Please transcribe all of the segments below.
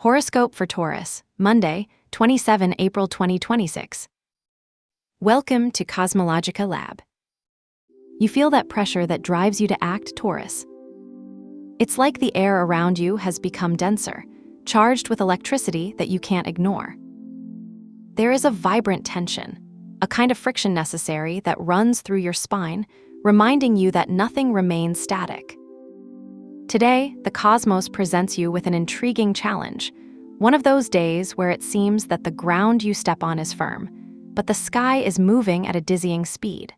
Horoscope for Taurus, Monday, 27 April 2026. Welcome to CosmologicaLab. You feel that pressure that drives you to act, Taurus. It's like the air around you has become denser, charged with electricity that you can't ignore. There is a vibrant tension, a kind of friction necessary that runs through your spine, reminding you that nothing remains static. Today, the cosmos presents you with an intriguing challenge, one of those days where it seems that the ground you step on is firm, but the sky is moving at a dizzying speed.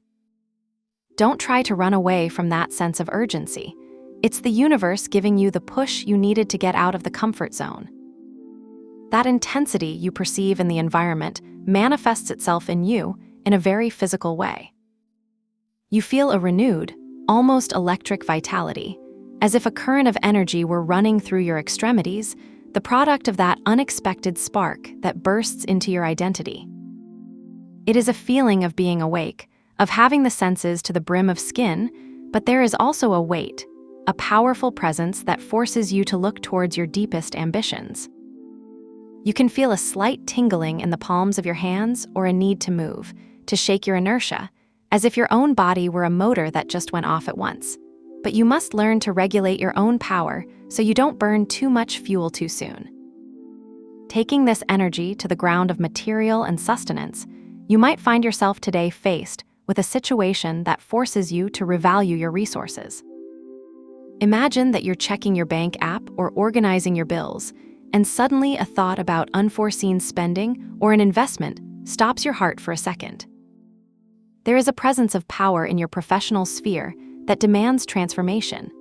Don't try to run away from that sense of urgency. It's the universe giving you the push you needed to get out of the comfort zone. That intensity you perceive in the environment manifests itself in you in a very physical way. You feel a renewed, almost electric vitality, as if a current of energy were running through your extremities, the product of that unexpected spark that bursts into your identity. It is a feeling of being awake, of having the senses to the brim of skin, but there is also a weight, a powerful presence that forces you to look towards your deepest ambitions. You can feel a slight tingling in the palms of your hands or a need to move, to shake your inertia, as if your own body were a motor that just went off at once. But you must learn to regulate your own power so you don't burn too much fuel too soon. Taking this energy to the ground of material and sustenance, you might find yourself today faced with a situation that forces you to revalue your resources. Imagine that you're checking your bank app or organizing your bills, and suddenly a thought about unforeseen spending or an investment stops your heart for a second. There is a presence of power in your professional sphere that demands transformation.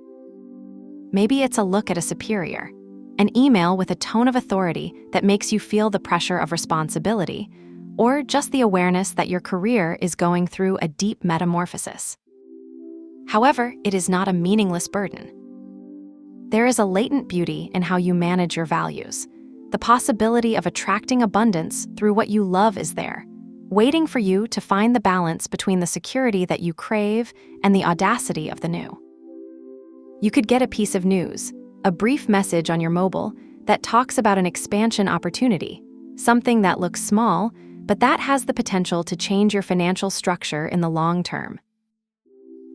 Maybe it's a look at a superior, an email with a tone of authority that makes you feel the pressure of responsibility, or just the awareness that your career is going through a deep metamorphosis. However, it is not a meaningless burden. There is a latent beauty in how you manage your values. The possibility of attracting abundance through what you love is there, waiting for you to find the balance between the security that you crave and the audacity of the new. You could get a piece of news, a brief message on your mobile that talks about an expansion opportunity, something that looks small, but that has the potential to change your financial structure in the long term.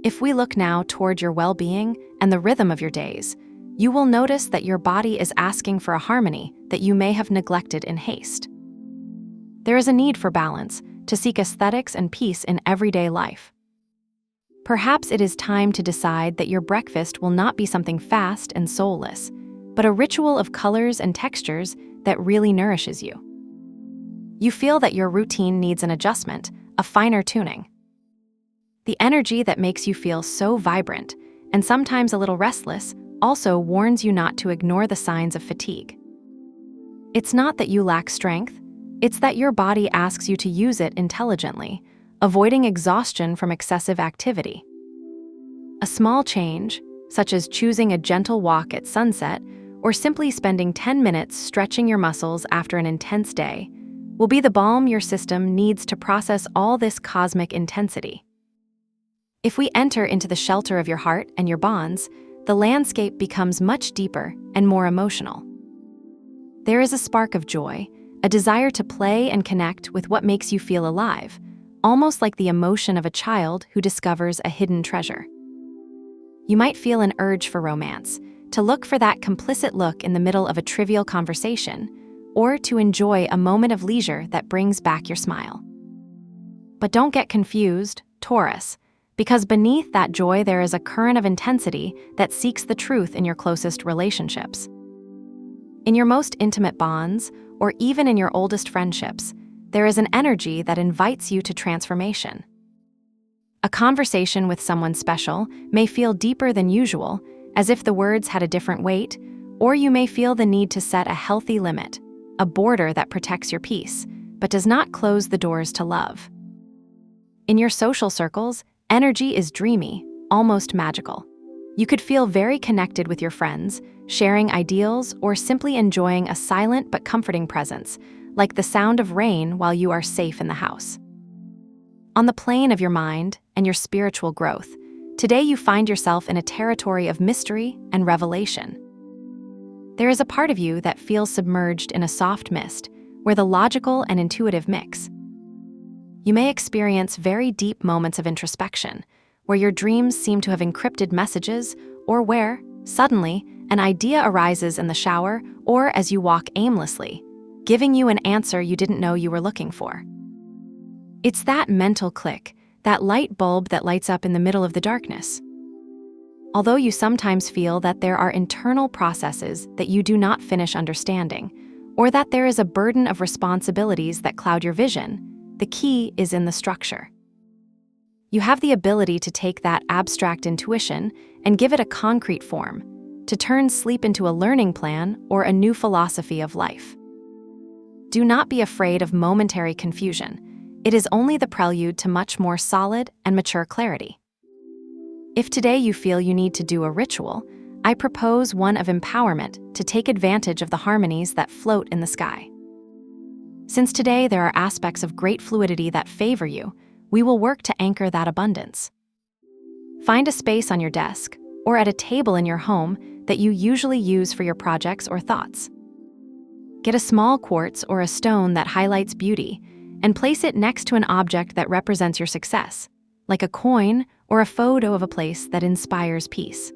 If we look now toward your well-being and the rhythm of your days, you will notice that your body is asking for a harmony that you may have neglected in haste. There is a need for balance, to seek aesthetics and peace in everyday life. Perhaps it is time to decide that your breakfast will not be something fast and soulless, but a ritual of colors and textures that really nourishes you. You feel that your routine needs an adjustment, a finer tuning. The energy that makes you feel so vibrant, and sometimes a little restless, also warns you not to ignore the signs of fatigue. It's not that you lack strength, it's that your body asks you to use it intelligently, avoiding exhaustion from excessive activity. A small change, such as choosing a gentle walk at sunset or simply spending 10 minutes stretching your muscles after an intense day, will be the balm your system needs to process all this cosmic intensity. If we enter into the shelter of your heart and your bonds, the landscape becomes much deeper and more emotional. There is a spark of joy, a desire to play and connect with what makes you feel alive, almost like the emotion of a child who discovers a hidden treasure. You might feel an urge for romance, to look for that complicit look in the middle of a trivial conversation, or to enjoy a moment of leisure that brings back your smile. But don't get confused, Taurus, because beneath that joy there is a current of intensity that seeks the truth in your closest relationships. In your most intimate bonds, or even in your oldest friendships, there is an energy that invites you to transformation. A conversation with someone special may feel deeper than usual, as if the words had a different weight, or you may feel the need to set a healthy limit, a border that protects your peace, but does not close the doors to love. In your social circles, energy is dreamy, almost magical. You could feel very connected with your friends, sharing ideals or simply enjoying a silent but comforting presence, like the sound of rain while you are safe in the house. On the plane of your mind and your spiritual growth, today you find yourself in a territory of mystery and revelation. There is a part of you that feels submerged in a soft mist, where the logical and intuitive mix. You may experience very deep moments of introspection, where your dreams seem to have encrypted messages, or where, suddenly, an idea arises in the shower or as you walk aimlessly, giving you an answer you didn't know you were looking for. It's that mental click, that light bulb that lights up in the middle of the darkness. Although you sometimes feel that there are internal processes that you do not finish understanding, or that there is a burden of responsibilities that cloud your vision, the key is in the structure. You have the ability to take that abstract intuition and give it a concrete form, to turn sleep into a learning plan or a new philosophy of life. Do not be afraid of momentary confusion. It is only the prelude to much more solid and mature clarity. If today you feel you need to do a ritual, I propose one of empowerment to take advantage of the harmonies that float in the sky. Since today there are aspects of great fluidity that favor you, we will work to anchor that abundance. Find a space on your desk or at a table in your home that you usually use for your projects or thoughts. Get a small quartz or a stone that highlights beauty and place it next to an object that represents your success, like a coin or a photo of a place that inspires peace.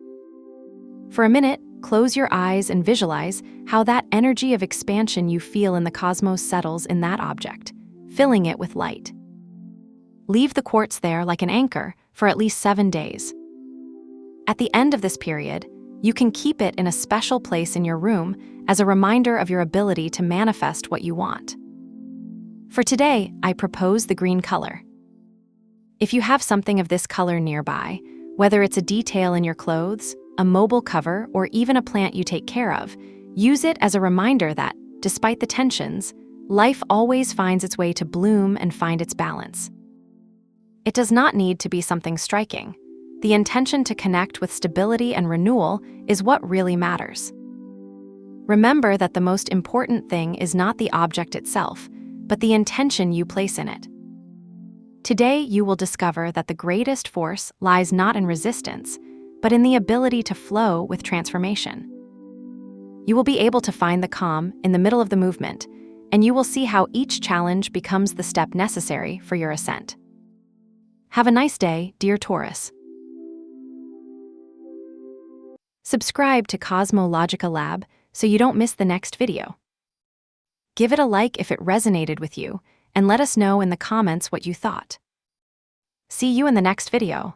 For a minute, close your eyes and visualize how that energy of expansion you feel in the cosmos settles in that object, filling it with light. Leave the quartz there like an anchor for at least 7 days. At the end of this period, you can keep it in a special place in your room as a reminder of your ability to manifest what you want. For today, I propose the green color. If you have something of this color nearby, whether it's a detail in your clothes, a mobile cover, or even a plant you take care of, use it as a reminder that, despite the tensions, life always finds its way to bloom and find its balance. It does not need to be something striking. The intention to connect with stability and renewal is what really matters. Remember that the most important thing is not the object itself, but the intention you place in it. Today, you will discover that the greatest force lies not in resistance, but in the ability to flow with transformation. You will be able to find the calm in the middle of the movement, and you will see how each challenge becomes the step necessary for your ascent. Have a nice day, dear Taurus. Subscribe to CosmologicaLab so you don't miss the next video. Give it a like if it resonated with you, and let us know in the comments what you thought. See you in the next video.